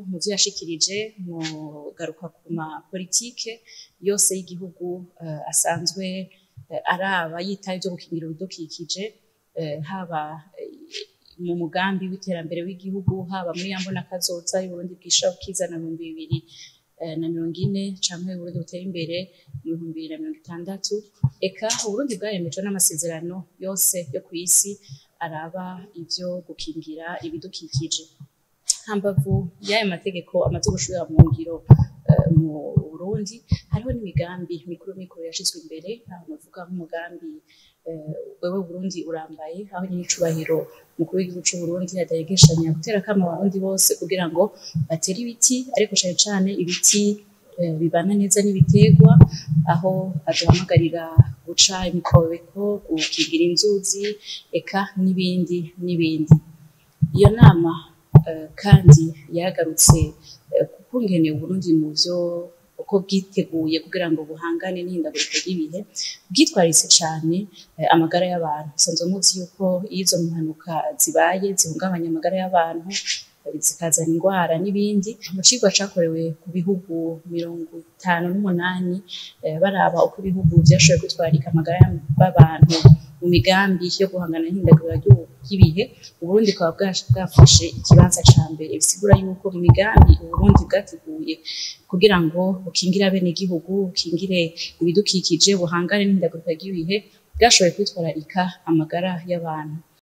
Muvyo yashikirije mu garuka ku ma politike yose y'igihugu asanzwe araba yitaye ivyo gukingira ibidukikije, haba mu mugambi w'iterambere w'igihugu, haba muri ya mbonakazoza y'Uburundi bwishaka kwizana mu 2040 canke Uburundi butera imbere mu 2060. Eka Uburundi bwaremejwe n'amasezerano yose yo kw'isi araba ivyo gukingira ibidukikije. Hambavu y'ayo mategeko amaze gushira mu ngiro mu Burundi, hariho n'imigambi mikuru yashizwe imbere, aho navuga nk'umugambi wewe Burundi urambaye, aho nyicubahiro mukuru w'igihugu c'u Burundi yadayegeshanya gutera kama abarundi bose kugira ngo batere ibiti, ariko cane cane ibiti bibana neza n'ibiterwa, aho aduhamagarira guca imikobeko, gukingira inzuzi, eka n'ibindi. Iyo nama kandi yagarutse kukungene Uburundi mu vyo uko bwiteguye kugira ngo buhangane n'ihindagurika ry'ibihe, bwitwaritse cane amagara y'abantu. Sanzwe muzi yuko izo mpanuka zibaye zihungabanya amagara y'abantu, zikazana ingwara n'ibindi. Mu cigwa cakorewe ku bihugu 58 baraba uko ibihugu vyashoboye gutwarika amagara y'abantu mu migambi yo guhangana n'ihindagurika ry'ibihe, Uburundi bukaba bwafashe ikibanza ca mbere. Bisigura yuko mu migambi Uburundi bwateguye kugira ngo bukingire abenegihugu, bukingire ibidukikije, buhangane n'ihindagurika ry'ibihe, bwashoboye kwitwararika amagara y'abantu.